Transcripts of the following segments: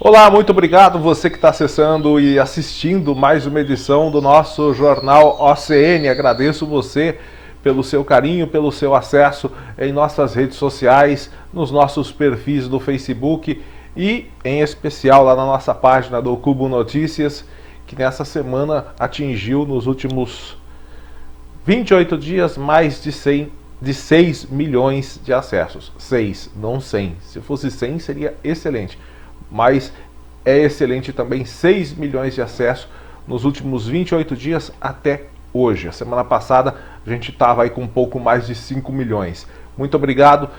Olá, muito obrigado você que está acessando e assistindo mais uma edição do nosso Jornal OCN. Agradeço você pelo seu carinho, pelo seu acesso em nossas redes sociais, nos nossos perfis do Facebook e, em especial, lá na nossa página do Cubo Notícias, que nessa semana atingiu nos últimos 28 dias mais de 6 milhões de acessos. 6, não 100. Se fosse 100 seria excelente. Mas é excelente também 6 milhões de acessos nos últimos 28 dias até hoje. A semana passada a gente estava aí com um pouco mais de 5 milhões. Muito obrigado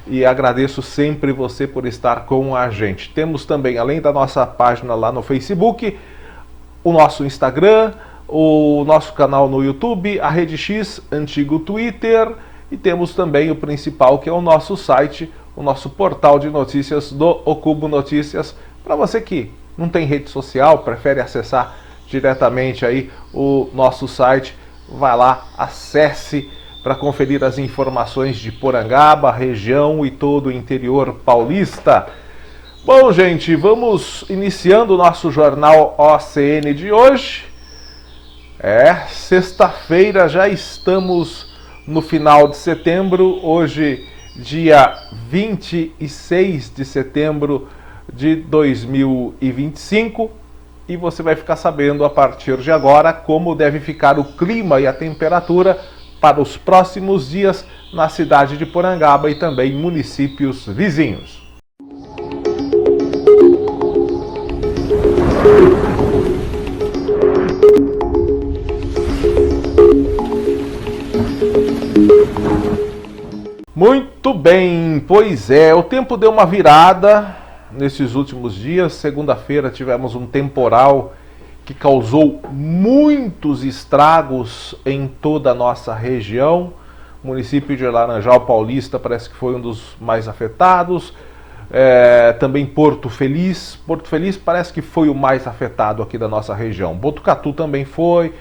e agradeço sempre você por estar com a gente. Temos também, além da nossa página lá no Facebook, o nosso Instagram, o nosso canal no YouTube, a Rede X, antigo Twitter, e temos também o principal, que é o nosso site, o nosso portal de notícias do O Cubo Notícias. Para você que não tem rede social, prefere acessar diretamente aí o nosso site, vai lá, acesse para conferir as informações de Porangaba, região e todo o interior paulista. Bom, gente, vamos iniciando o nosso Jornal OCN de hoje. Sexta-feira, já estamos no final de setembro, hoje dia 26 de setembro de 2025, e você vai ficar sabendo a partir de agora como deve ficar o clima e a temperatura para os próximos dias na cidade de Porangaba e também municípios vizinhos. Muito bem, pois é, o tempo deu uma virada nesses últimos dias. Segunda-feira tivemos um temporal que causou muitos estragos em toda a nossa região. O município de Laranjal Paulista parece que foi um dos mais afetados. Também Porto Feliz. Porto Feliz parece que foi o mais afetado aqui da nossa região. Botucatu também foi.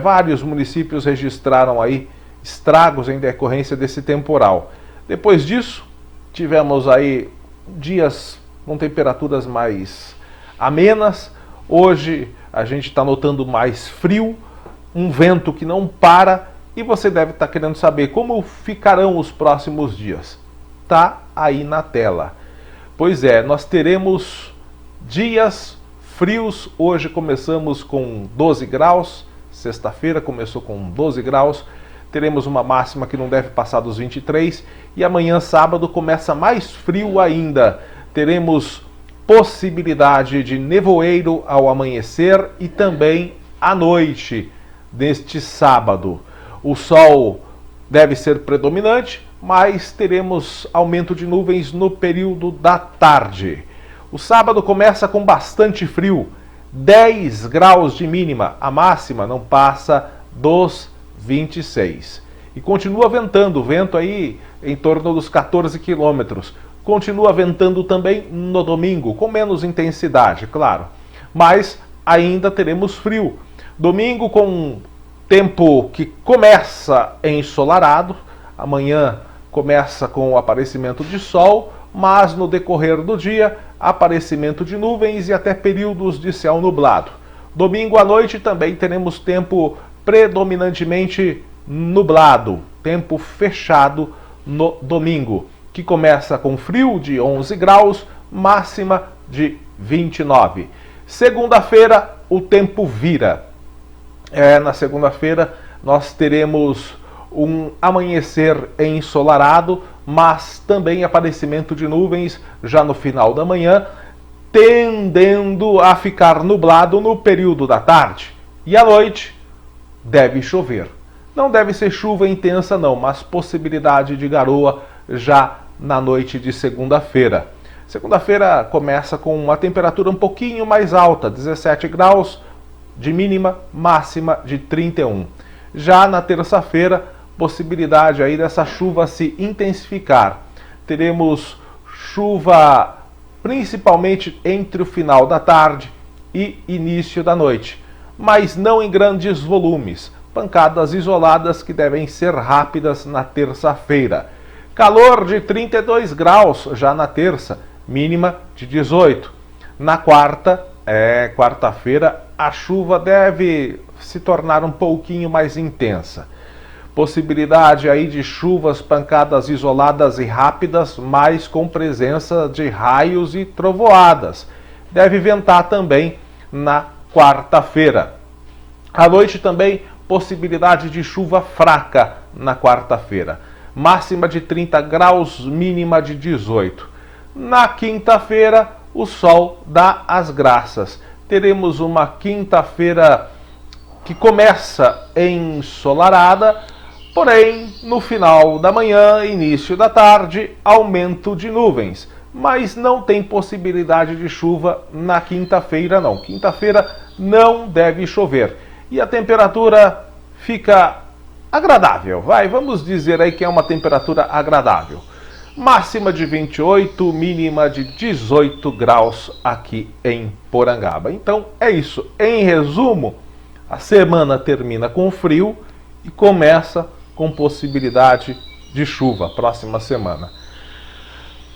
Vários municípios registraram aí estragos em decorrência desse temporal. Depois disso, tivemos aí dias com temperaturas mais amenas. Hoje a gente está notando mais frio, um vento que não para, e você deve estar querendo saber como ficarão os próximos dias. Tá aí na tela. Pois é, nós teremos dias frios. Hoje começamos com 12 graus, sexta-feira começou com 12 graus, teremos uma máxima que não deve passar dos 23, e amanhã, sábado, começa mais frio ainda. Teremos possibilidade de nevoeiro ao amanhecer e também à noite deste sábado. O sol deve ser predominante, mas teremos aumento de nuvens no período da tarde. O sábado começa com bastante frio, 10 graus de mínima, a máxima não passa dos 26. E continua ventando, vento aí em torno dos 14 quilômetros. Continua ventando também no domingo, com menos intensidade, claro. Mas ainda teremos frio. Domingo com tempo que começa ensolarado. Amanhã começa com o aparecimento de sol, mas no decorrer do dia, aparecimento de nuvens e até períodos de céu nublado. Domingo à noite também teremos tempo predominantemente nublado, tempo fechado no domingo, que começa com frio de 11 graus, máxima de 29. Segunda-feira o tempo vira. Na segunda-feira nós teremos um amanhecer ensolarado, mas também aparecimento de nuvens já no final da manhã, tendendo a ficar nublado no período da tarde. E à noite deve chover. Não deve ser chuva intensa não, mas possibilidade de garoa já na noite de segunda-feira. Segunda-feira começa com uma temperatura um pouquinho mais alta, 17 graus de mínima, máxima de 31. Já na terça-feira, possibilidade aí dessa chuva se intensificar. Teremos chuva principalmente entre o final da tarde e início da noite, mas não em grandes volumes. Pancadas isoladas que devem ser rápidas na terça-feira. Calor de 32 graus já na terça, mínima de 18. Na quarta-feira, a chuva deve se tornar um pouquinho mais intensa. Possibilidade aí de chuvas, pancadas isoladas e rápidas, mas com presença de raios e trovoadas. Deve ventar também na quarta-feira. À noite também, possibilidade de chuva fraca na quarta-feira. Máxima de 30 graus, mínima de 18. Na quinta-feira, o sol dá as graças. Teremos uma quinta-feira que começa ensolarada, porém, no final da manhã, início da tarde, aumento de nuvens. Mas não tem possibilidade de chuva na quinta-feira, não. Quinta-feira não deve chover. E a temperatura fica agradável. Vamos dizer aí que é uma temperatura agradável. Máxima de 28, mínima de 18 graus aqui em Porangaba. Então é isso. Em resumo, a semana termina com frio e começa com possibilidade de chuva próxima semana.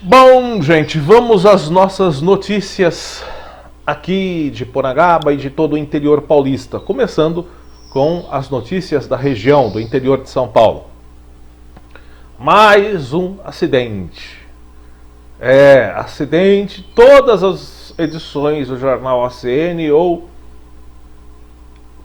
Bom, gente, vamos às nossas notícias aqui de Porangaba e de todo o interior paulista, começando com as notícias da região do interior de São Paulo. Mais um acidente. Acidente, todas as edições do jornal ACN ou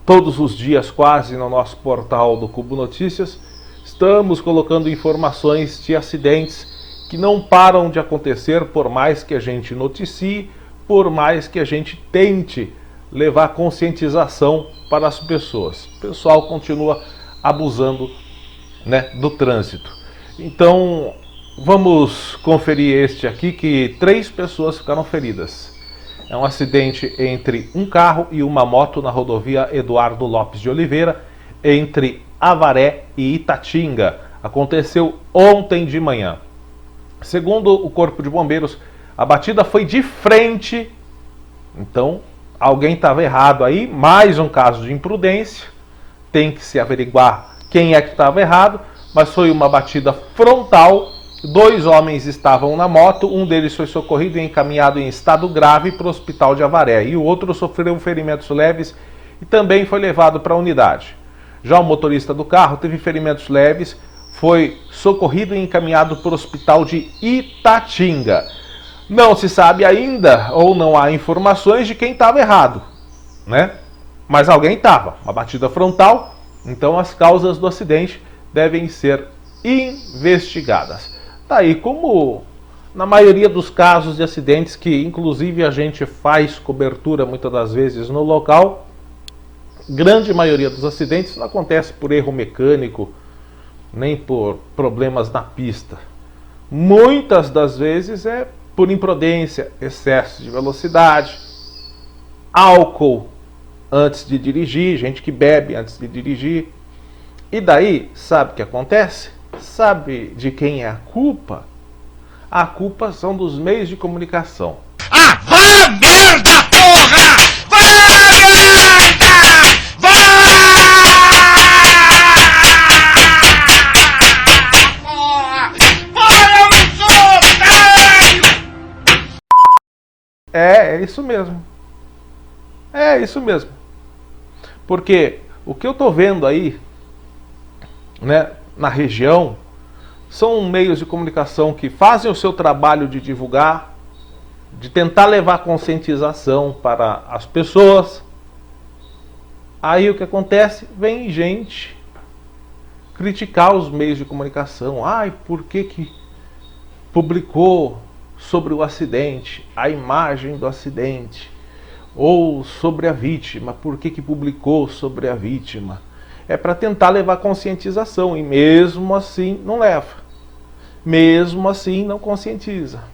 todos os dias quase no nosso portal do Cubo Notícias, estamos colocando informações de acidentes que não param de acontecer por mais que a gente noticie, por mais que a gente tente levar conscientização para as pessoas. O pessoal continua abusando, do trânsito. Então, vamos conferir este aqui, que 3 pessoas ficaram feridas. É um acidente entre um carro e uma moto na rodovia Eduardo Lopes de Oliveira, entre Avaré e Itatinga. Aconteceu ontem de manhã. Segundo o Corpo de Bombeiros, a batida foi de frente. Então, alguém estava errado aí. Mais um caso de imprudência. Tem que se averiguar quem é que estava errado. Mas foi uma batida frontal. 2 homens estavam na moto. Um deles foi socorrido e encaminhado em estado grave para o hospital de Avaré. E o outro sofreu ferimentos leves e também foi levado para a unidade. Já o motorista do carro teve ferimentos leves, foi socorrido e encaminhado para o hospital de Itatinga. Não se sabe ainda, ou não há informações de quem estava errado, Mas alguém estava. Uma batida frontal, então as causas do acidente devem ser investigadas. Tá aí, como na maioria dos casos de acidentes, que inclusive a gente faz cobertura muitas das vezes no local, grande maioria dos acidentes não acontece por erro mecânico, nem por problemas na pista. Muitas das vezes é por imprudência, excesso de velocidade, álcool antes de dirigir, gente que bebe antes de dirigir. E daí, sabe o que acontece? Sabe de quem é a culpa? A culpa são dos meios de comunicação. Ah, vá merda, porra! Vá merda! Vá! Porra! Vai, eu não sou otário! É isso mesmo. É isso mesmo. Porque o que eu tô vendo aí, na região, são meios de comunicação que fazem o seu trabalho de divulgar, de tentar levar conscientização para as pessoas. Aí o que acontece? Vem gente criticar os meios de comunicação. Por que publicou sobre o acidente, a imagem do acidente? Ou sobre a vítima, por que publicou sobre a vítima? É para tentar levar conscientização, e mesmo assim não leva. Mesmo assim não conscientiza.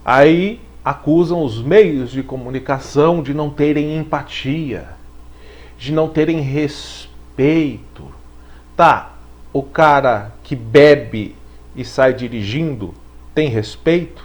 Aí acusam os meios de comunicação de não terem empatia, de não terem respeito. O cara que bebe e sai dirigindo tem respeito?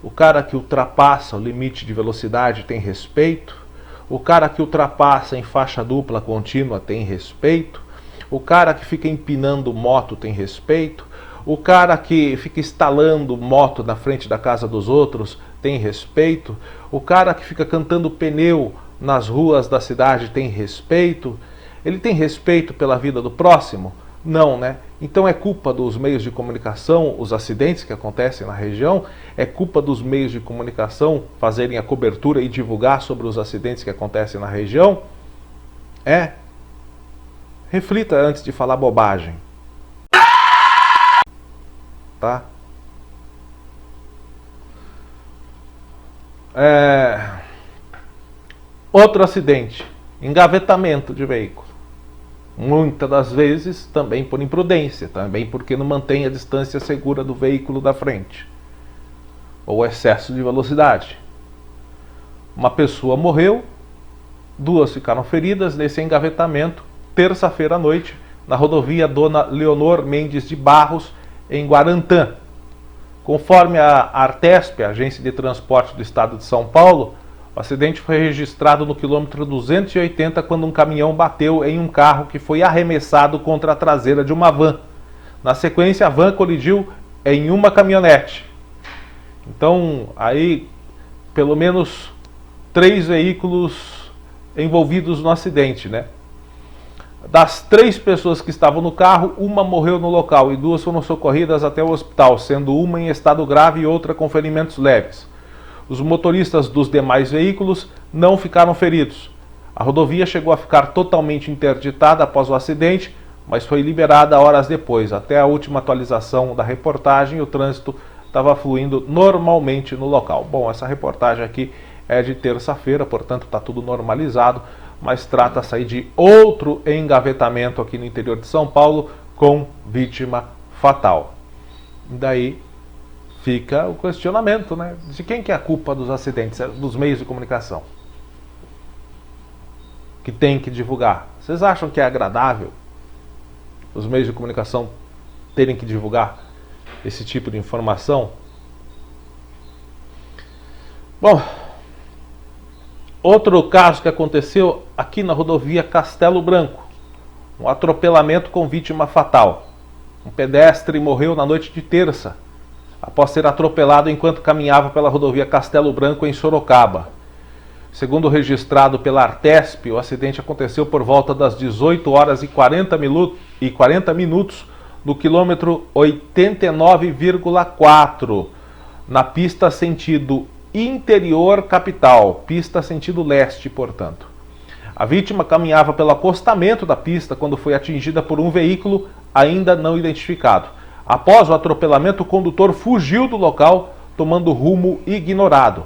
O cara que ultrapassa o limite de velocidade tem respeito? O cara que ultrapassa em faixa dupla contínua tem respeito? O cara que fica empinando moto tem respeito? O cara que fica instalando moto na frente da casa dos outros tem respeito? O cara que fica cantando pneu nas ruas da cidade tem respeito? Ele tem respeito pela vida do próximo? Não, né? Então é culpa dos meios de comunicação, os acidentes que acontecem na região, é culpa dos meios de comunicação fazerem a cobertura e divulgar sobre os acidentes que acontecem na região? Reflita antes de falar bobagem. Tá? Outro acidente, engavetamento de veículo. Muitas das vezes também por imprudência, também porque não mantém a distância segura do veículo da frente, ou excesso de velocidade. Uma pessoa morreu, 2 ficaram feridas nesse engavetamento, terça-feira à noite, na rodovia Dona Leonor Mendes de Barros, em Guarantã. Conforme a Artesp, a Agência de Transporte do Estado de São Paulo, o acidente foi registrado no quilômetro 280 quando um caminhão bateu em um carro que foi arremessado contra a traseira de uma van. Na sequência, a van colidiu em uma caminhonete. Então, aí, pelo menos 3 veículos envolvidos no acidente, né? Das 3 pessoas que estavam no carro, uma morreu no local e 2 foram socorridas até o hospital, sendo uma em estado grave e outra com ferimentos leves. Os motoristas dos demais veículos não ficaram feridos. A rodovia chegou a ficar totalmente interditada após o acidente, mas foi liberada horas depois. Até a última atualização da reportagem, o trânsito estava fluindo normalmente no local. Bom, essa reportagem aqui é de terça-feira, portanto está tudo normalizado, mas trata-se aí de outro engavetamento aqui no interior de São Paulo com vítima fatal. E daí fica o questionamento, né? De quem que é a culpa dos acidentes? É dos meios de comunicação que tem que divulgar. Vocês acham que é agradável os meios de comunicação terem que divulgar esse tipo de informação? Bom, outro caso que aconteceu aqui na rodovia Castelo Branco, um atropelamento com vítima fatal. Um pedestre morreu na noite de terça, após ser atropelado enquanto caminhava pela rodovia Castelo Branco em Sorocaba. Segundo registrado pela Artesp, o acidente aconteceu por volta das 18 horas e 40 minutos no quilômetro 89,4, na pista sentido interior capital, pista sentido leste, portanto. A vítima caminhava pelo acostamento da pista quando foi atingida por um veículo ainda não identificado. Após o atropelamento, o condutor fugiu do local, tomando rumo ignorado.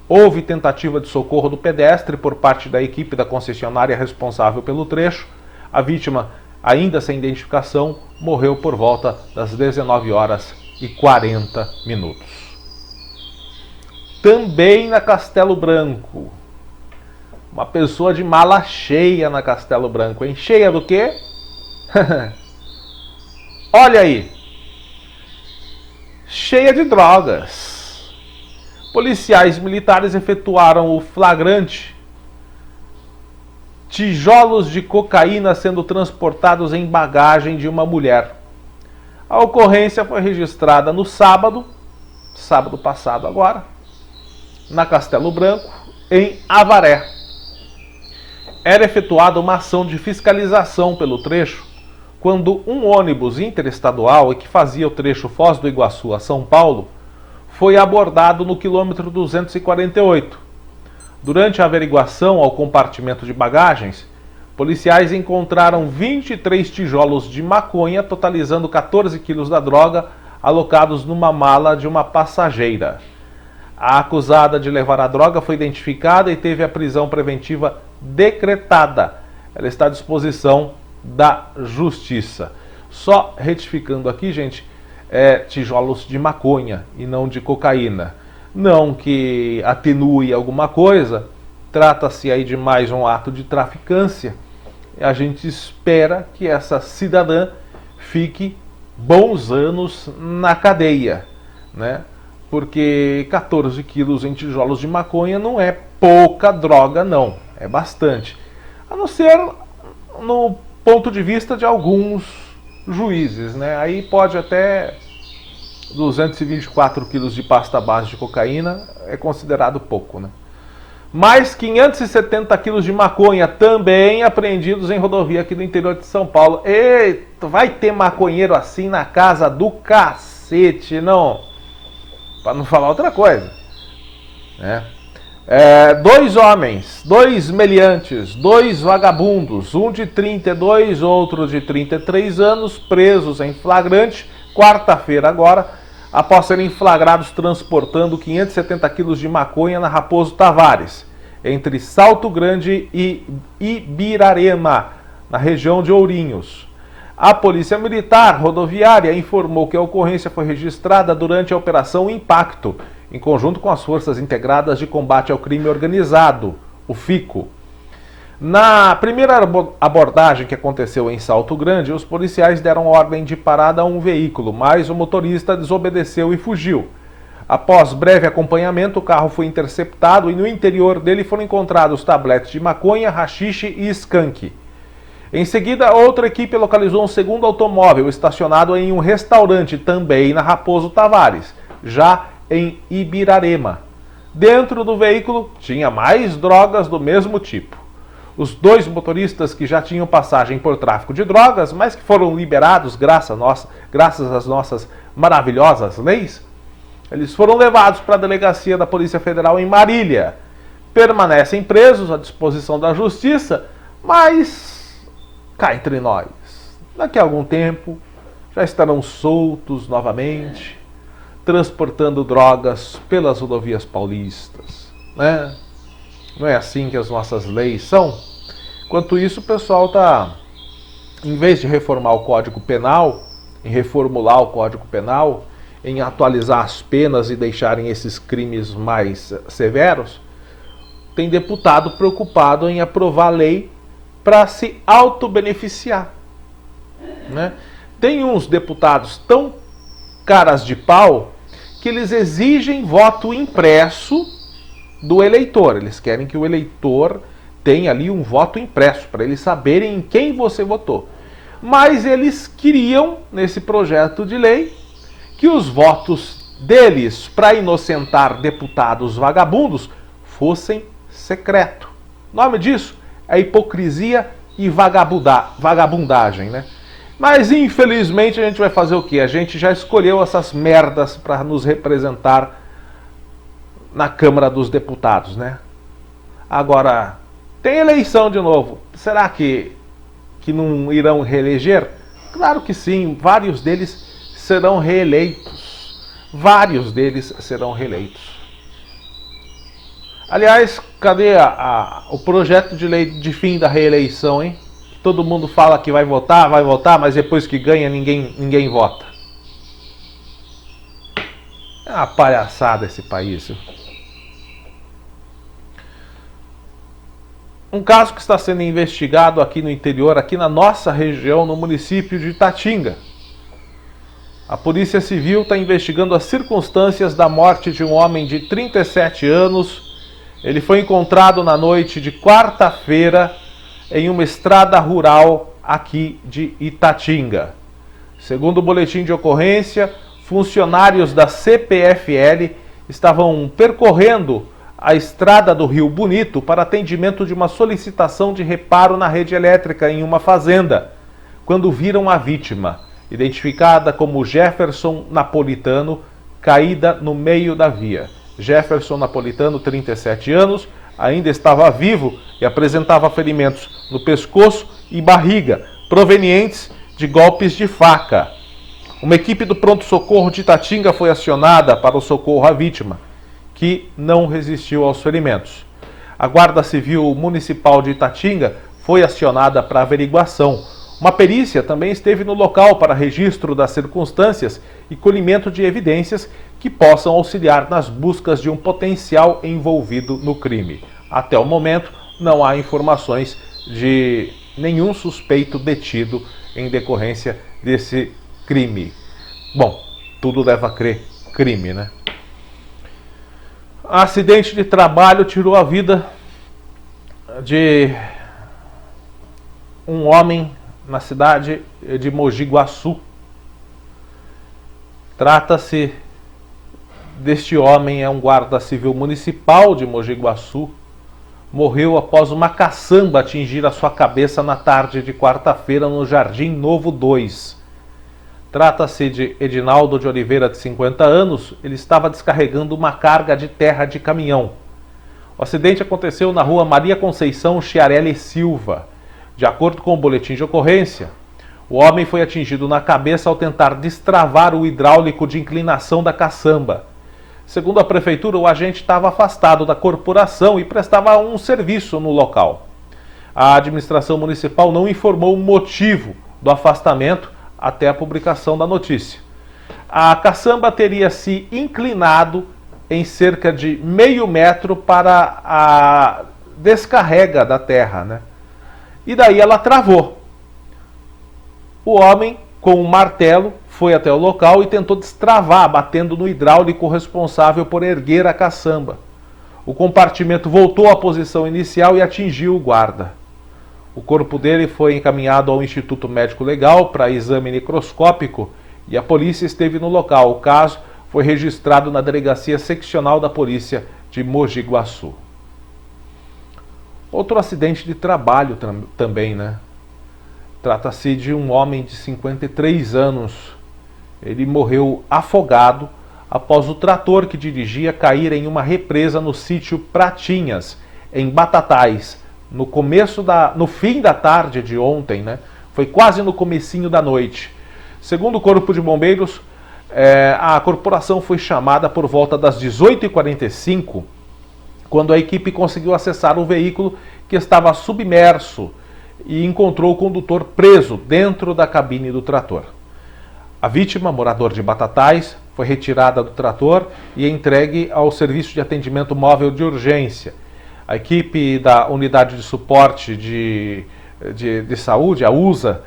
Houve tentativa de socorro do pedestre por parte da equipe da concessionária responsável pelo trecho. A vítima, ainda sem identificação, morreu por volta das 19 horas e 40 minutos. Também na Castelo Branco, uma pessoa de mala cheia na Castelo Branco, hein? Cheia do quê? Olha aí! Cheia de drogas. Policiais militares efetuaram o flagrante. Tijolos de cocaína sendo transportados em bagagem de uma mulher. A ocorrência foi registrada no sábado passado agora, na Castelo Branco, em Avaré. Era efetuada uma ação de fiscalização pelo trecho quando um ônibus interestadual que fazia o trecho Foz do Iguaçu a São Paulo foi abordado no quilômetro 248. Durante a averiguação ao compartimento de bagagens, policiais encontraram 23 tijolos de maconha, totalizando 14 quilos da droga, alocados numa mala de uma passageira. A acusada de levar a droga foi identificada e teve a prisão preventiva decretada. Ela está à disposição da Justiça. Só retificando aqui, gente, tijolos de maconha e não de cocaína. Não que atenue alguma coisa, trata-se aí de mais um ato de traficância. A gente espera que essa cidadã fique bons anos na cadeia, né? Porque 14 quilos em tijolos de maconha não é pouca droga, não. É bastante. A não ser no ponto de vista de alguns juízes, né? Aí pode até 224 quilos de pasta base de cocaína é considerado pouco, né? Mais 570 quilos de maconha também apreendidos em rodovia aqui do interior de São Paulo. Eita, vai ter maconheiro assim na casa do cacete, não? Para não falar outra coisa, né? 2 homens, 2 meliantes, 2 vagabundos, um de 32, outro de 33 anos, presos em flagrante, quarta-feira agora, após serem flagrados transportando 570 quilos de maconha na Raposo Tavares, entre Salto Grande e Ibirarema, na região de Ourinhos. A Polícia Militar Rodoviária informou que a ocorrência foi registrada durante a Operação Impacto, em conjunto com as Forças Integradas de Combate ao Crime Organizado, o FICO. Na primeira abordagem que aconteceu em Salto Grande, os policiais deram ordem de parada a um veículo, mas o motorista desobedeceu e fugiu. Após breve acompanhamento, o carro foi interceptado e no interior dele foram encontrados tabletes de maconha, haxixe e skunk. Em seguida, outra equipe localizou um segundo automóvel estacionado em um restaurante também na Raposo Tavares, já em Ibirarema. Dentro do veículo tinha mais drogas do mesmo tipo. Os 2 motoristas que já tinham passagem por tráfico de drogas, mas que foram liberados graças às nossas maravilhosas leis, eles foram levados para a delegacia da Polícia Federal em Marília. Permanecem presos à disposição da Justiça, mas cá entre nós, daqui a algum tempo já estarão soltos novamente, transportando drogas pelas rodovias paulistas, né? Não é assim que as nossas leis são? Enquanto isso, o pessoal está, em vez de reformar o Código Penal, em reformular o Código Penal, em atualizar as penas e deixarem esses crimes mais severos, tem deputado preocupado em aprovar lei para se auto-beneficiar, né? Tem uns deputados tão caras de pau que eles exigem voto impresso do eleitor. Eles querem que o eleitor tenha ali um voto impresso para eles saberem em quem você votou. Mas eles queriam, nesse projeto de lei, que os votos deles para inocentar deputados vagabundos fossem secreto. O nome disso é hipocrisia e vagabundagem, né? Mas infelizmente a gente vai fazer o quê? A gente já escolheu essas merdas para nos representar na Câmara dos Deputados, né? Agora, tem eleição de novo. Será que não irão reeleger? Claro que sim, vários deles serão reeleitos. Vários deles serão reeleitos. Aliás, cadê o projeto de lei de fim da reeleição, hein? Todo mundo fala que vai votar, mas depois que ganha ninguém vota. É uma palhaçada esse país. Um caso que está sendo investigado aqui no interior, aqui na nossa região, no município de Itatinga. A Polícia Civil está investigando as circunstâncias da morte de um homem de 37 anos. Ele foi encontrado na noite de quarta-feira em uma estrada rural aqui de Itatinga. Segundo o boletim de ocorrência, funcionários da CPFL estavam percorrendo a estrada do Rio Bonito para atendimento de uma solicitação de reparo na rede elétrica em uma fazenda, quando viram a vítima, identificada como Jefferson Napolitano, caída no meio da via. Jefferson Napolitano, 37 anos, ainda estava vivo e apresentava ferimentos no pescoço e barriga, provenientes de golpes de faca. Uma equipe do pronto-socorro de Itatinga foi acionada para o socorro à vítima, que não resistiu aos ferimentos. A Guarda Civil Municipal de Itatinga foi acionada para averiguação. Uma perícia também esteve no local para registro das circunstâncias e colhimento de evidências que possam auxiliar nas buscas de um potencial envolvido no crime. Até o momento, não há informações de nenhum suspeito detido em decorrência desse crime. Bom, tudo leva a crer crime, né? Acidente de trabalho tirou a vida de um homem na cidade de Mogi Guaçu. Trata-se deste homem é um guarda civil municipal de Mogi Guaçu. Morreu após uma caçamba atingir a sua cabeça na tarde de quarta-feira no Jardim Novo 2. Trata-se de Edinaldo de Oliveira, de 50 anos. Ele estava descarregando uma carga de terra de caminhão. O acidente aconteceu na rua Maria Conceição Chiarelli Silva. De acordo com o boletim de ocorrência, o homem foi atingido na cabeça ao tentar destravar o hidráulico de inclinação da caçamba. Segundo a prefeitura, o agente estava afastado da corporação e prestava um serviço no local. A administração municipal não informou o motivo do afastamento até a publicação da notícia. A caçamba teria se inclinado em cerca de meio metro para a descarrega da terra, né? E daí ela travou. O homem, com um martelo, foi até o local e tentou destravar, batendo no hidráulico responsável por erguer a caçamba. O compartimento voltou à posição inicial e atingiu o guarda. O corpo dele foi encaminhado ao Instituto Médico Legal para exame necroscópico e a polícia esteve no local. O caso foi registrado na Delegacia Seccional da Polícia de Mogi Guaçu. Outro acidente de trabalho também, né? Trata-se de um homem de 53 anos. Ele morreu afogado após o trator que dirigia cair em uma represa no sítio Pratinhas, em Batatais, no fim da tarde de ontem, né? Foi quase no comecinho da noite. Segundo o Corpo de Bombeiros, a corporação foi chamada por volta das 18h45, quando a equipe conseguiu acessar o veículo que estava submerso e encontrou o condutor preso dentro da cabine do trator. A vítima, morador de Batatais, foi retirada do trator e entregue ao Serviço de Atendimento Móvel de Urgência. A equipe da Unidade de Suporte de Saúde, a USA,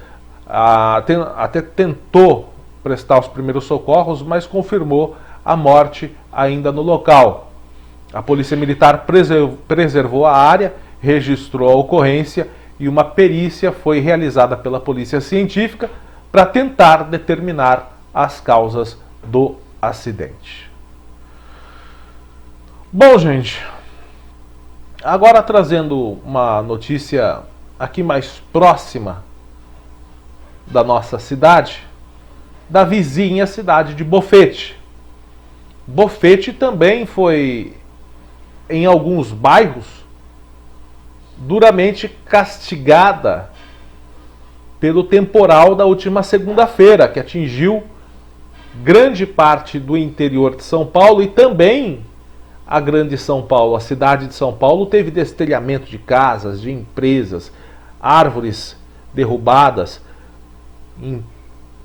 até tentou prestar os primeiros socorros, mas confirmou a morte ainda no local. A Polícia Militar preservou a área, registrou a ocorrência e uma perícia foi realizada pela Polícia Científica para tentar determinar as causas do acidente. Bom, gente, agora trazendo uma notícia aqui mais próxima da nossa cidade, da vizinha cidade de Bofete. Bofete também foi, em alguns bairros, duramente castigada pelo temporal da última segunda-feira, que atingiu grande parte do interior de São Paulo e também a grande São Paulo. A cidade de São Paulo teve destelhamento de casas, de empresas, árvores derrubadas.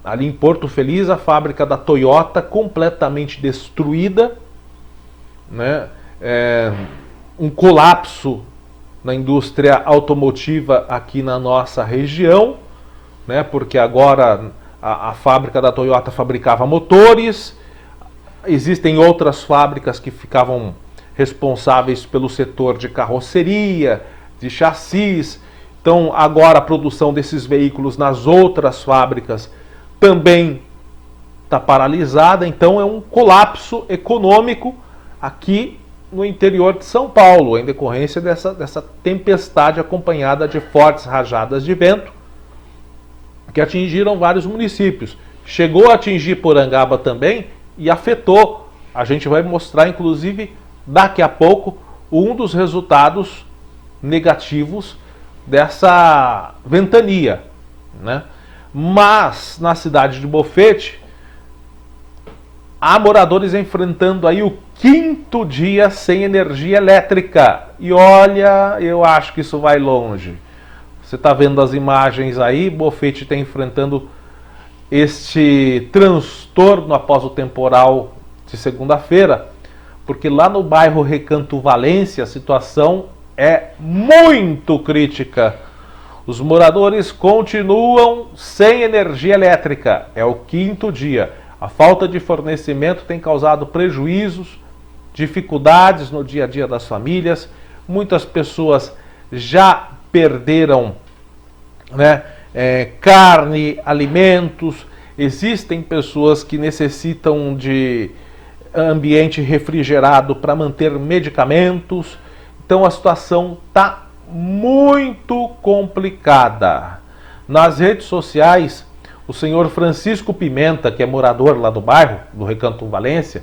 Ali em Porto Feliz, a fábrica da Toyota completamente destruída, né? Um colapso na indústria automotiva aqui na nossa região, né? Porque agora a fábrica da Toyota fabricava motores, existem outras fábricas que ficavam responsáveis pelo setor de carroceria, de chassis. Então agora a produção desses veículos nas outras fábricas também está paralisada, então é um colapso econômico aqui no interior de São Paulo, em decorrência dessa tempestade acompanhada de fortes rajadas de vento que atingiram vários municípios. Chegou a atingir Porangaba também e afetou. A gente vai mostrar, inclusive, daqui a pouco, um dos resultados negativos dessa ventania, né? Mas na cidade de Bofete, há moradores enfrentando aí o 5º dia sem energia elétrica. E olha, eu acho que isso vai longe. Você está vendo as imagens aí, Bofete está enfrentando este transtorno após o temporal de segunda-feira, porque lá no bairro Recanto Valência a situação é muito crítica. Os moradores continuam sem energia elétrica. É o 5º dia. A falta de fornecimento tem causado prejuízos, dificuldades no dia a dia das famílias. Muitas pessoas já perderam, né, carne, alimentos. Existem pessoas que necessitam de ambiente refrigerado para manter medicamentos. Então a situação está muito complicada. Nas redes sociais, o senhor Francisco Pimenta, que é morador lá do bairro, do Recanto Valência,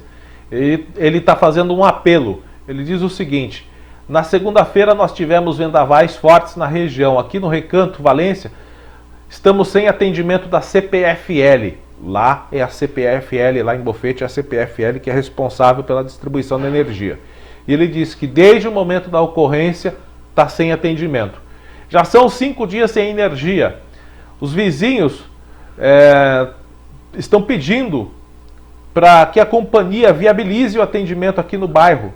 ele está fazendo um apelo. Ele diz o seguinte: na segunda-feira nós tivemos vendavais fortes na região. Aqui no Recanto Valência, estamos sem atendimento da CPFL. Lá é a CPFL, lá em Bofete é a CPFL que é responsável pela distribuição da energia. E ele diz que desde o momento da ocorrência está sem atendimento. Já são 5 dias sem energia. Os vizinhos estão pedindo para que a companhia viabilize o atendimento aqui no bairro.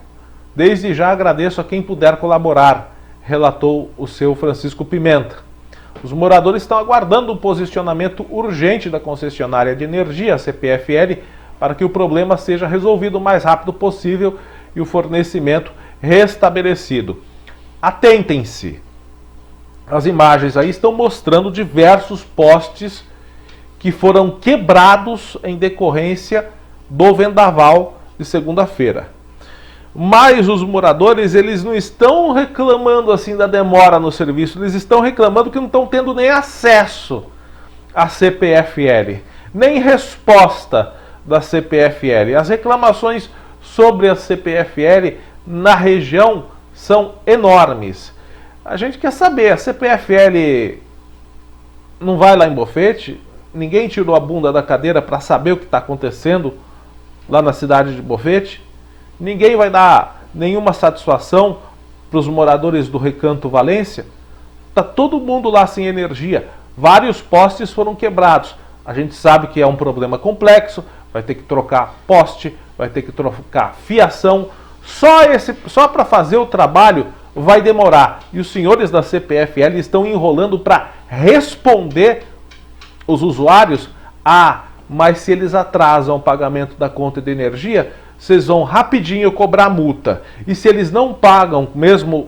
Desde já agradeço a quem puder colaborar, relatou o seu Francisco Pimenta. Os moradores estão aguardando um posicionamento urgente da concessionária de energia, a CPFL, para que o problema seja resolvido o mais rápido possível e o fornecimento restabelecido. Atentem-se. As imagens aí estão mostrando diversos postes que foram quebrados em decorrência do vendaval de segunda-feira. Mas os moradores, eles não estão reclamando assim da demora no serviço, eles estão reclamando que não estão tendo nem acesso à CPFL, nem resposta da CPFL. As reclamações sobre a CPFL na região são enormes. A gente quer saber, a CPFL não vai lá em Bofete? Ninguém tirou a bunda da cadeira para saber o que está acontecendo lá na cidade de Bofete? Ninguém vai dar nenhuma satisfação para os moradores do Recanto Valência? Está todo mundo lá sem energia. Vários postes foram quebrados. A gente sabe que é um problema complexo, vai ter que trocar poste, vai ter que trocar fiação. Só para fazer o trabalho vai demorar. E os senhores da CPFL estão enrolando para responder os usuários. Mas se eles atrasam o pagamento da conta de energia, vocês vão rapidinho cobrar multa. E se eles não pagam mesmo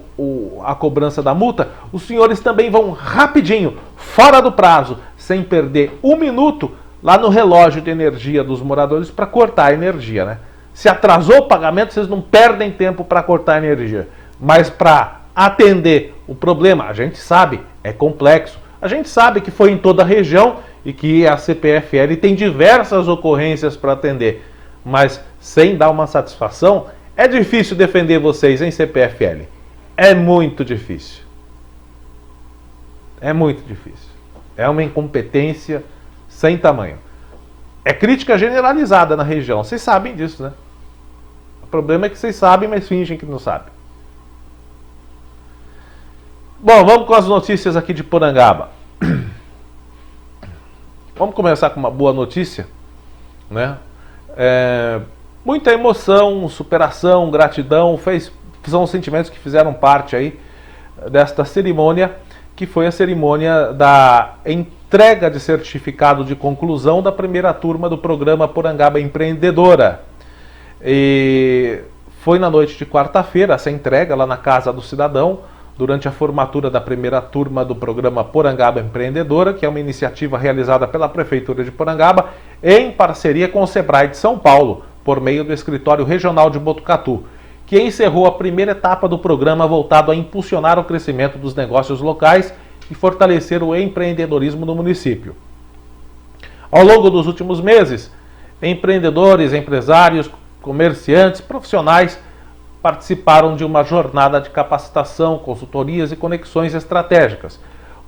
a cobrança da multa, os senhores também vão rapidinho, fora do prazo, sem perder 1 minuto, lá no relógio de energia dos moradores para cortar a energia, né? Se atrasou o pagamento, vocês não perdem tempo para cortar a energia. Mas para atender o problema, a gente sabe, é complexo. A gente sabe que foi em toda a região e que a CPFL tem diversas ocorrências para atender. Mas sem dar uma satisfação, é difícil defender vocês em CPFL. É muito difícil. É muito difícil. É uma incompetência sem tamanho. É crítica generalizada na região. Vocês sabem disso, né? O problema é que vocês sabem, mas fingem que não sabem. Bom, vamos com as notícias aqui de Porangaba. Vamos começar com uma boa notícia, né? Muita emoção, superação, gratidão, são sentimentos que fizeram parte aí desta cerimônia, que foi a cerimônia da entrega de certificado de conclusão da primeira turma do programa Porangaba Empreendedora. E foi na noite de quarta-feira essa entrega lá na Casa do Cidadão, durante a formatura da primeira turma do programa Porangaba Empreendedora, que é uma iniciativa realizada pela Prefeitura de Porangaba em parceria com o Sebrae de São Paulo, por meio do Escritório Regional de Botucatu, que encerrou a primeira etapa do programa voltado a impulsionar o crescimento dos negócios locais e fortalecer o empreendedorismo no município. Ao longo dos últimos meses, empreendedores, empresários, comerciantes, profissionais participaram de uma jornada de capacitação, consultorias e conexões estratégicas.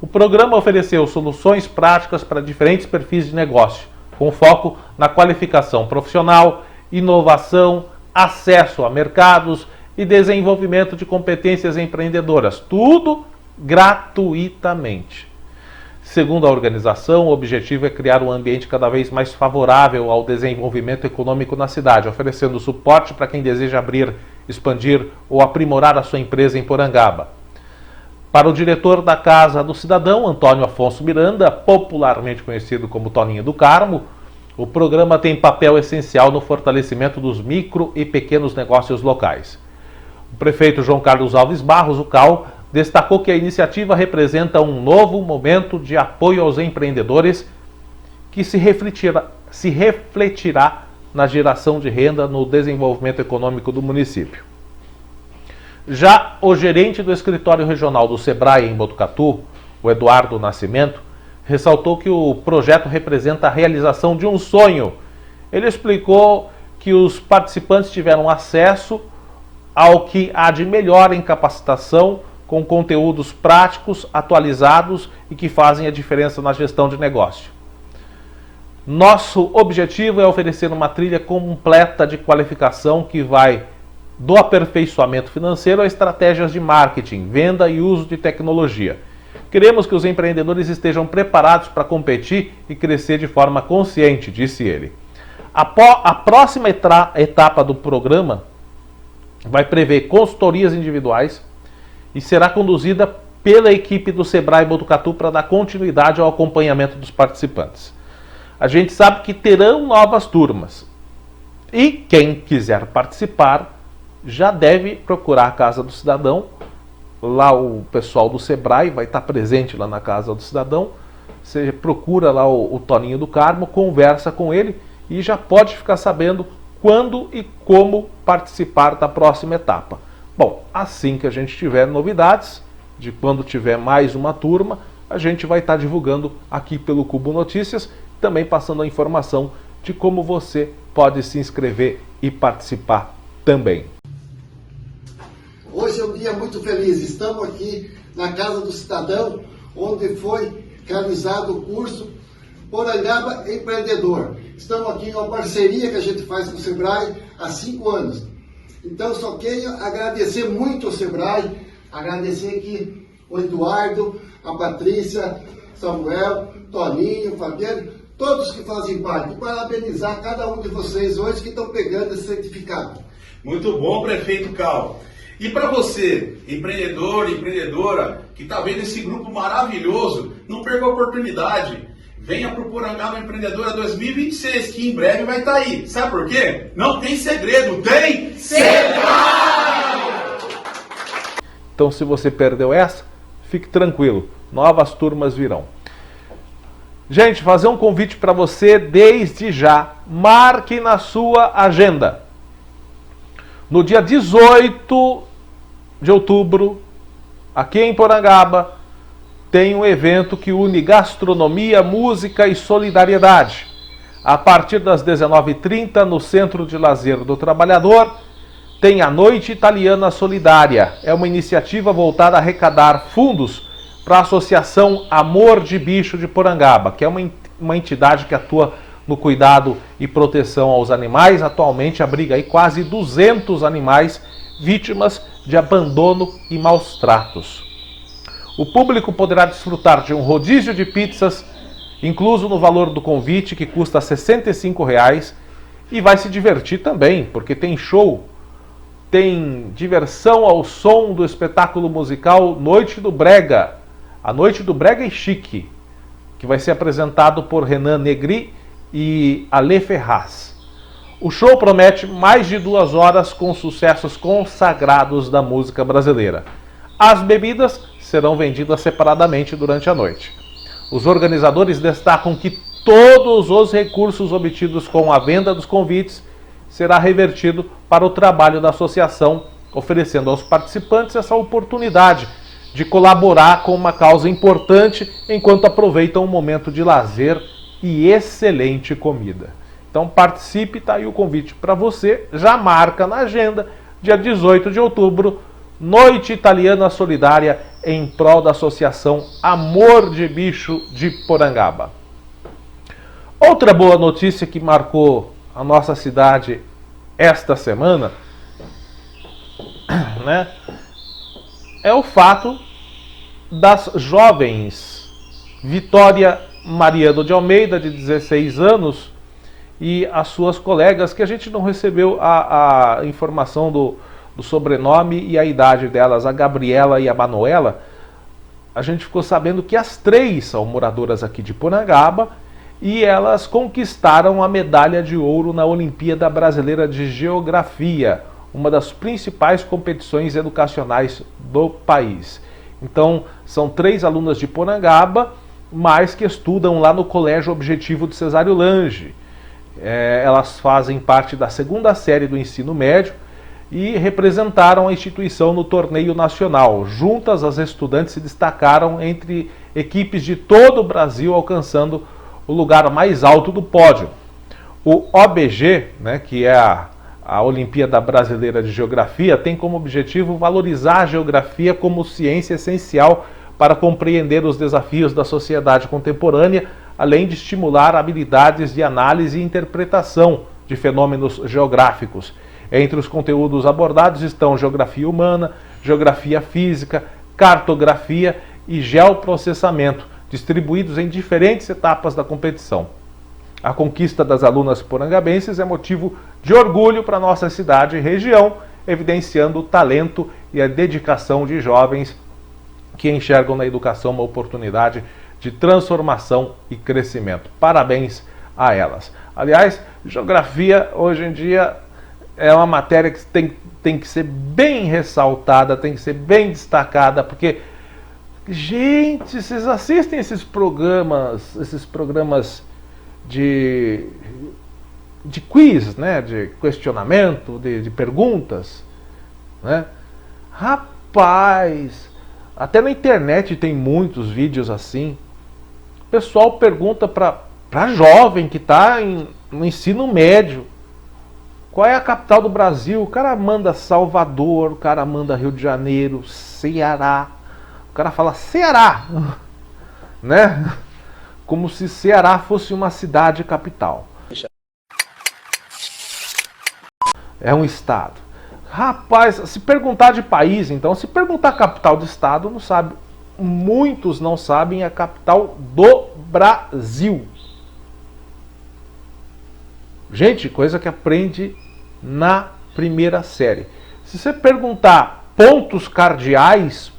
O programa ofereceu soluções práticas para diferentes perfis de negócio, com foco na qualificação profissional, inovação, acesso a mercados e desenvolvimento de competências empreendedoras, tudo gratuitamente. Segundo a organização, o objetivo é criar um ambiente cada vez mais favorável ao desenvolvimento econômico na cidade, oferecendo suporte para quem deseja abrir, expandir ou aprimorar a sua empresa em Porangaba. Para o diretor da Casa do Cidadão, Antônio Afonso Miranda, popularmente conhecido como Toninho do Carmo, o programa tem papel essencial no fortalecimento dos micro e pequenos negócios locais. O prefeito João Carlos Alves Barros, o CAL, destacou que a iniciativa representa um novo momento de apoio aos empreendedores que se refletirá na geração de renda no desenvolvimento econômico do município. Já o gerente do escritório regional do Sebrae em Botucatu, o Eduardo Nascimento, ressaltou que o projeto representa a realização de um sonho. Ele explicou que os participantes tiveram acesso ao que há de melhor em capacitação, com conteúdos práticos, atualizados e que fazem a diferença na gestão de negócio. Nosso objetivo é oferecer uma trilha completa de qualificação que vai do aperfeiçoamento financeiro a estratégias de marketing, venda e uso de tecnologia. Queremos que os empreendedores estejam preparados para competir e crescer de forma consciente, disse ele. A próxima etapa do programa vai prever consultorias individuais e será conduzida pela equipe do Sebrae Botucatu para dar continuidade ao acompanhamento dos participantes. A gente sabe que terão novas turmas e quem quiser participar já deve procurar a Casa do Cidadão. Lá o pessoal do Sebrae vai estar presente lá na Casa do Cidadão. Você procura lá o Toninho do Carmo, conversa com ele e já pode ficar sabendo quando e como participar da próxima etapa. Bom, assim que a gente tiver novidades, de quando tiver mais uma turma, a gente vai estar divulgando aqui pelo Cubo Notícias, também passando a informação de como você pode se inscrever e participar também. Hoje é um dia muito feliz, estamos aqui na Casa do Cidadão, onde foi realizado o curso Porangaba Empreendedor. Estamos aqui em uma parceria que a gente faz com o Sebrae há 5 anos. Então só quero agradecer muito ao Sebrae, agradecer aqui o Eduardo, a Patrícia, Samuel, Toninho, Fabiano, todos que fazem parte, e parabenizar cada um de vocês hoje que estão pegando esse certificado. Muito bom, prefeito Cal. E para você, empreendedor, empreendedora, que está vendo esse grupo maravilhoso, não perca a oportunidade. Venha para o Porangaba Empreendedora 2026, que em breve vai estar aí. Sabe por quê? Não tem segredo, tem Sebrae! Então, se você perdeu essa, fique tranquilo, novas turmas virão. Gente, fazer um convite para você desde já. Marque na sua agenda. No dia 18 de outubro, aqui em Porangaba, tem um evento que une gastronomia, música e solidariedade. A partir das 19h30, no Centro de Lazer do Trabalhador, tem a Noite Italiana Solidária. É uma iniciativa voltada a arrecadar fundos para a Associação Amor de Bicho de Porangaba, que é uma entidade que atua no cuidado e proteção aos animais. Atualmente abriga aí quase 200 animais vítimas de abandono e maus tratos. O público poderá desfrutar de um rodízio de pizzas, incluso no valor do convite, que custa R$ 65,00, e vai se divertir também, porque tem show, tem diversão ao som do espetáculo musical Noite do Brega, a Noite do Brega e Chique, que vai ser apresentado por Renan Negri e Ale Ferraz. O show promete mais de 2 horas com sucessos consagrados da música brasileira. As bebidas serão vendidas separadamente durante a noite. Os organizadores destacam que todos os recursos obtidos com a venda dos convites será revertido para o trabalho da associação, oferecendo aos participantes essa oportunidade de colaborar com uma causa importante enquanto aproveitam um momento de lazer e excelente comida. Então participe, tá aí o convite para você, já marca na agenda, dia 18 de outubro, Noite Italiana Solidária em prol da Associação Amor de Bicho de Porangaba. Outra boa notícia que marcou a nossa cidade esta semana, né, é o fato das jovens Vitória Mariano de Almeida, de 16 anos, e as suas colegas, que a gente não recebeu a informação do sobrenome e a idade delas, a Gabriela e a Manuela. A gente ficou sabendo que as 3 são moradoras aqui de Porangaba e elas conquistaram a medalha de ouro na Olimpíada Brasileira de Geografia, uma das principais competições educacionais do país. Então, são 3 alunas de Porangaba, mas que estudam lá no Colégio Objetivo de Cesário Lange. Elas fazem parte da segunda série do ensino médio e representaram a instituição no torneio nacional. Juntas, as estudantes se destacaram entre equipes de todo o Brasil, alcançando o lugar mais alto do pódio. O OBG, né, que é a Olimpíada Brasileira de Geografia, tem como objetivo valorizar a geografia como ciência essencial para compreender os desafios da sociedade contemporânea, além de estimular habilidades de análise e interpretação de fenômenos geográficos. Entre os conteúdos abordados estão geografia humana, geografia física, cartografia e geoprocessamento, distribuídos em diferentes etapas da competição. A conquista das alunas porangabenses é motivo de orgulho para nossa cidade e região, evidenciando o talento e a dedicação de jovens que enxergam na educação uma oportunidade de transformação e crescimento. Parabéns a elas. Aliás, geografia hoje em dia é uma matéria que tem que ser bem ressaltada, tem que ser bem destacada, porque, gente, vocês assistem esses programas de quiz, né, de questionamento, de perguntas, né? Rapaz, até na internet tem muitos vídeos assim. O pessoal pergunta para jovem que está no ensino médio qual é a capital do Brasil. O cara manda Salvador, o cara manda Rio de Janeiro, Ceará. O cara fala Ceará, né? Como se Ceará fosse uma cidade capital. É um estado. Rapaz, se perguntar de país, então, se perguntar a capital do estado, não sabe. Muitos não sabem a capital do Brasil. Gente, coisa que aprende na primeira série. Se você perguntar pontos cardeais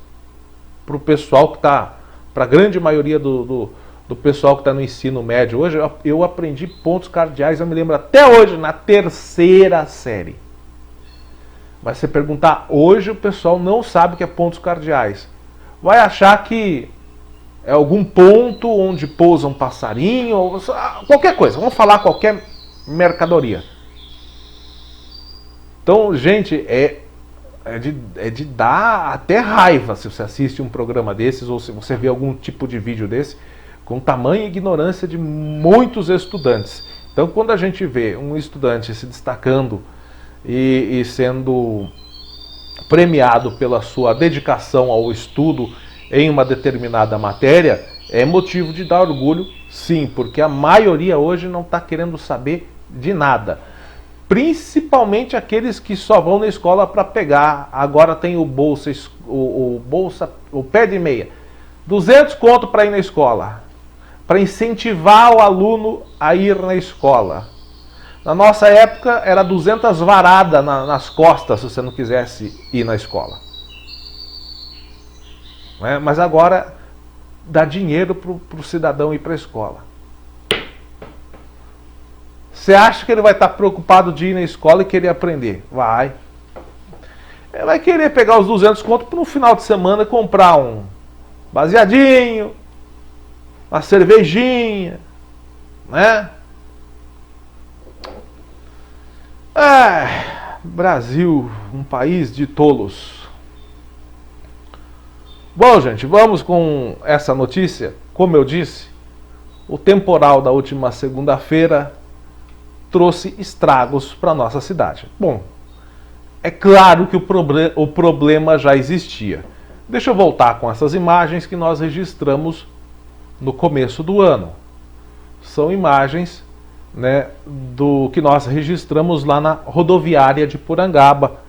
para o pessoal que está, para a grande maioria do pessoal que está no ensino médio hoje, eu aprendi pontos cardeais, eu me lembro até hoje, na terceira série. Mas se você perguntar hoje, o pessoal não sabe o que é pontos cardeais. Vai achar que é algum ponto onde pousa um passarinho, ou qualquer coisa, vamos falar qualquer mercadoria. Então, gente, é de dar até raiva se você assiste um programa desses ou se você vê algum tipo de vídeo desse, com tamanha ignorância de muitos estudantes. Então, quando a gente vê um estudante se destacando e sendo premiado pela sua dedicação ao estudo em uma determinada matéria, é motivo de dar orgulho, sim, porque a maioria hoje não está querendo saber de nada. Principalmente aqueles que só vão na escola para pegar. Agora tem o bolsa, o pé de meia. 200 conto para ir na escola. Para incentivar o aluno a ir na escola. Na nossa época era 200 varadas nas costas se você não quisesse ir na escola. Mas agora dá dinheiro para o cidadão ir para a escola. Você acha que ele vai estar preocupado de ir na escola e querer aprender? Vai. Ele vai querer pegar os 200 conto para no final de semana comprar um baseadinho, uma cervejinha, né? Brasil, um país de tolos. Bom, gente, vamos com essa notícia. Como eu disse, o temporal da última segunda-feira trouxe estragos para a nossa cidade. Bom, é claro que o problema já existia. Deixa eu voltar com essas imagens que nós registramos no começo do ano. São imagens, né, do que nós registramos lá na rodoviária de Porangaba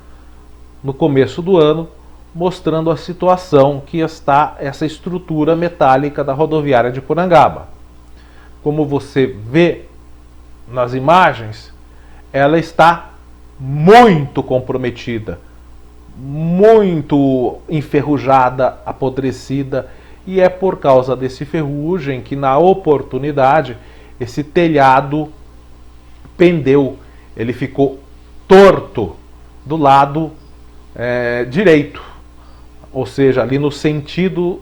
no começo do ano, mostrando a situação que está essa estrutura metálica da rodoviária de Porangaba. Como você vê nas imagens, ela está muito comprometida, muito enferrujada, apodrecida, e é por causa desse ferrugem que na oportunidade esse telhado pendeu, ele ficou torto do lado direito, ou seja, ali no sentido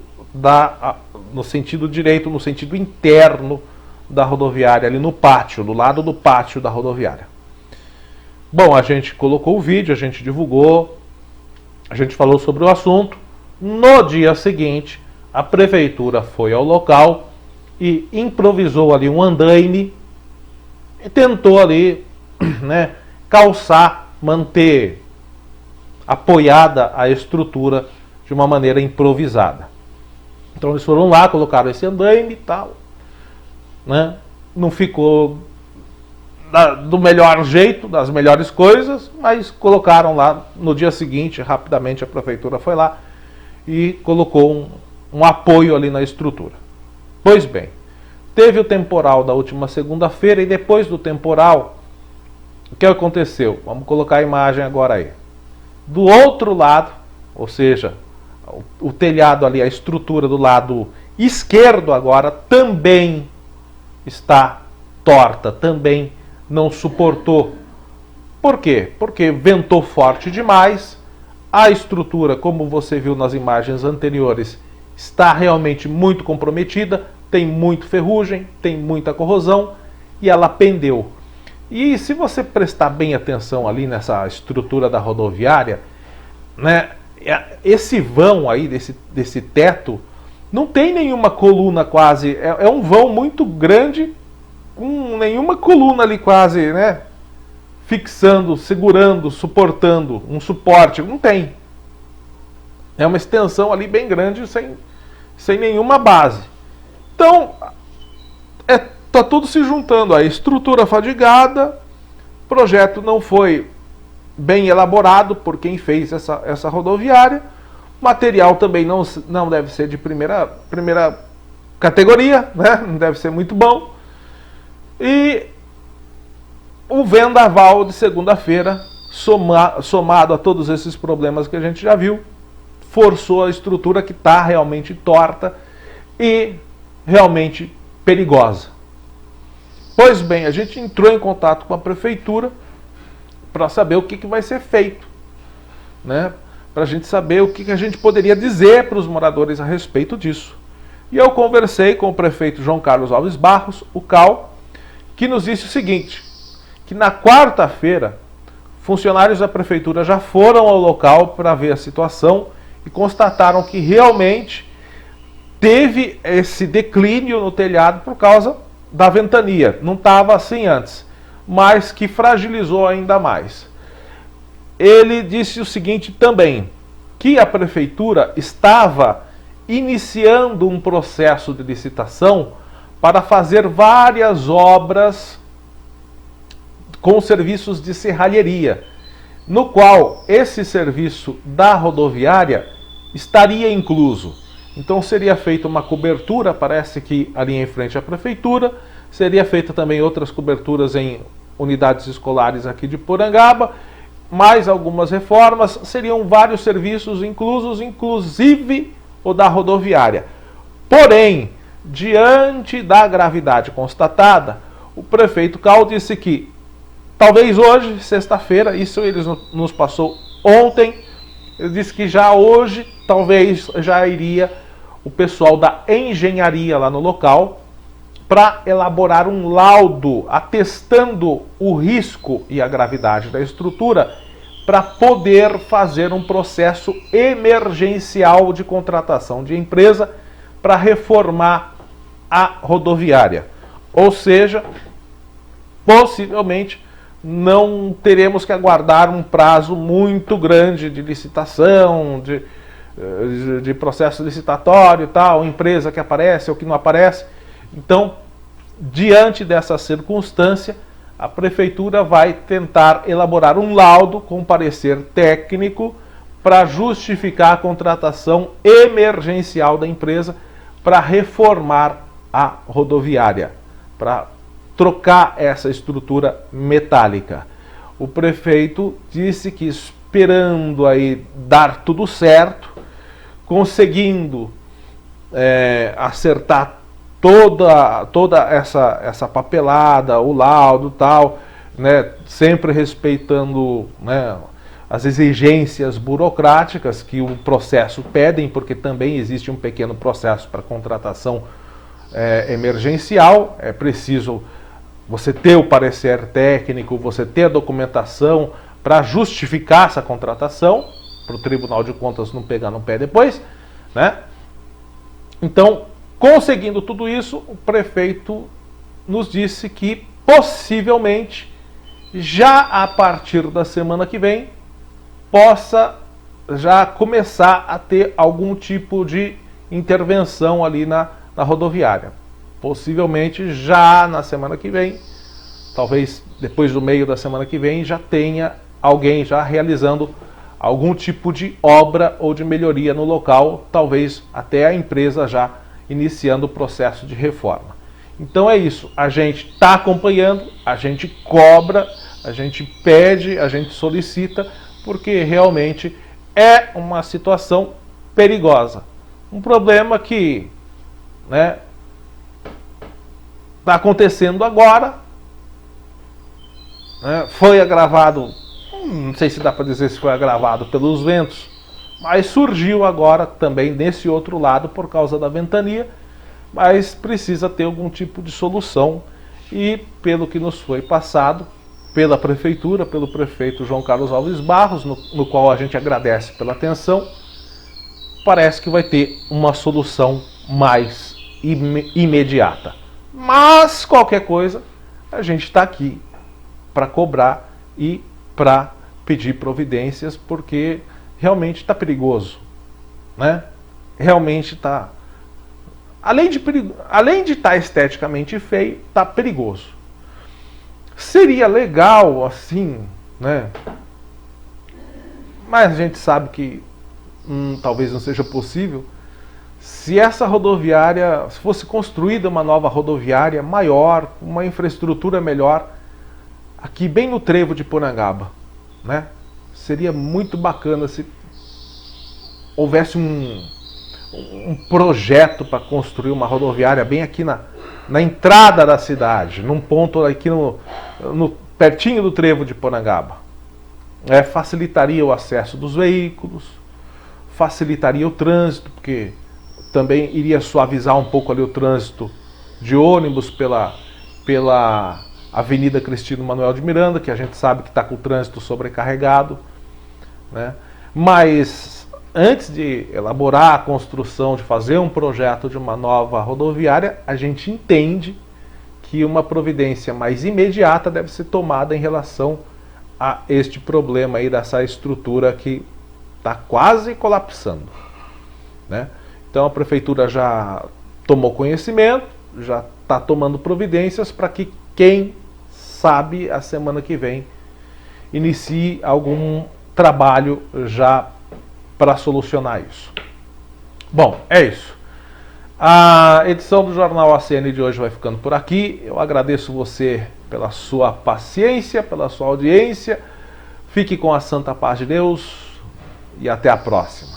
direito, no sentido interno da rodoviária, ali no pátio, do lado do pátio da rodoviária. Bom, a gente colocou o vídeo, a gente divulgou, a gente falou sobre o assunto. No dia seguinte, a prefeitura foi ao local e improvisou ali um andaime e tentou ali, né, calçar, manter apoiada a estrutura de uma maneira improvisada. Então eles foram lá, colocaram esse andaime e tal, né? Não ficou do melhor jeito, das melhores coisas, mas colocaram lá. No dia seguinte, rapidamente a prefeitura foi lá e colocou um apoio ali na estrutura. Pois bem, teve o temporal da última segunda-feira e depois do temporal, o que aconteceu? Vamos colocar a imagem agora aí. Do outro lado, ou seja, o telhado ali, a estrutura do lado esquerdo agora também está torta, também não suportou. Por quê? Porque ventou forte demais, a estrutura, como você viu nas imagens anteriores, está realmente muito comprometida, tem muito ferrugem, tem muita corrosão e ela pendeu. E se você prestar bem atenção ali nessa estrutura da rodoviária, né, esse vão aí, desse teto, não tem nenhuma coluna quase, é um vão muito grande, com nenhuma coluna ali quase, né, fixando, segurando, suportando, um suporte, não tem. É uma extensão ali bem grande, sem nenhuma base. Então, tá tudo se juntando, a estrutura fadigada, o projeto não foi bem elaborado por quem fez essa rodoviária, o material também não deve ser de primeira categoria, né? Não deve ser muito bom, e o vendaval de segunda-feira, somado a todos esses problemas que a gente já viu, forçou a estrutura que está realmente torta e realmente perigosa. Pois bem, a gente entrou em contato com a prefeitura para saber o que vai ser feito, né? Para a gente saber o que a gente poderia dizer para os moradores a respeito disso. E eu conversei com o prefeito João Carlos Alves Barros, o CAL, que nos disse o seguinte, que na quarta-feira, funcionários da prefeitura já foram ao local para ver a situação e constataram que realmente teve esse declínio no telhado por causa da ventania. Não estava assim antes, mas que fragilizou ainda mais. Ele disse o seguinte também, que a prefeitura estava iniciando um processo de licitação para fazer várias obras com serviços de serralheria, no qual esse serviço da rodoviária estaria incluso. Então seria feita uma cobertura, parece que ali em frente à prefeitura, seria feita também outras coberturas em unidades escolares aqui de Porangaba, mais algumas reformas, seriam vários serviços inclusos, inclusive o da rodoviária. Porém, diante da gravidade constatada, o prefeito Cal disse que talvez hoje, sexta-feira, isso ele nos passou ontem, ele disse que já hoje, talvez já iria o pessoal da engenharia lá no local para elaborar um laudo atestando o risco e a gravidade da estrutura para poder fazer um processo emergencial de contratação de empresa para reformar a rodoviária. Ou seja, possivelmente não teremos que aguardar um prazo muito grande de licitação, de processo licitatório, tal, empresa que aparece ou que não aparece. Então, diante dessa circunstância, a prefeitura vai tentar elaborar um laudo com parecer técnico para justificar a contratação emergencial da empresa para reformar a rodoviária, para trocar essa estrutura metálica. O prefeito disse que esperando aí dar tudo certo, conseguindo acertar toda essa papelada, o laudo e tal, né, sempre respeitando, né, as exigências burocráticas que o processo pedem, porque também existe um pequeno processo para contratação emergencial, é preciso você ter o parecer técnico, você ter a documentação para justificar essa contratação, para o Tribunal de Contas não pegar no pé depois, né? Então, conseguindo tudo isso, o prefeito nos disse que possivelmente já a partir da semana que vem possa já começar a ter algum tipo de intervenção ali na rodoviária. Possivelmente já na semana que vem, talvez depois do meio da semana que vem, já tenha alguém já realizando algum tipo de obra ou de melhoria no local, talvez até a empresa já iniciando o processo de reforma. Então é isso, a gente está acompanhando, a gente cobra, a gente pede, a gente solicita, porque realmente é uma situação perigosa. Um problema que, né, está acontecendo agora, né, foi agravado, não sei se dá para dizer se foi agravado pelos ventos, mas surgiu agora também nesse outro lado por causa da ventania, mas precisa ter algum tipo de solução e pelo que nos foi passado pela prefeitura, pelo prefeito João Carlos Alves Barros, no qual a gente agradece pela atenção, parece que vai ter uma solução mais imediata. Mas qualquer coisa, a gente está aqui para cobrar e para pedir providências, porque realmente está perigoso, né? Realmente está, além de estar esteticamente feio, está perigoso. Seria legal assim, né? Mas a gente sabe que talvez não seja possível. Se essa rodoviária, se fosse construída uma nova rodoviária maior, uma infraestrutura melhor, aqui bem no trevo de Porangaba, né? Seria muito bacana se houvesse um projeto para construir uma rodoviária bem aqui na entrada da cidade, num ponto aqui pertinho do trevo de Porangaba. Facilitaria o acesso dos veículos, facilitaria o trânsito, porque também iria suavizar um pouco ali o trânsito de ônibus pela Avenida Cristino Manuel de Miranda, que a gente sabe que está com o trânsito sobrecarregado, né? Mas antes de elaborar a construção, de fazer um projeto de uma nova rodoviária, a gente entende que uma providência mais imediata deve ser tomada em relação a este problema aí dessa estrutura que está quase colapsando, né? Então a prefeitura já tomou conhecimento, já está tomando providências para que quem sabe a semana que vem inicie algum trabalho já para solucionar isso. Bom, é isso. A edição do Jornal ACN de hoje vai ficando por aqui. Eu agradeço você pela sua paciência, pela sua audiência. Fique com a santa paz de Deus e até a próxima.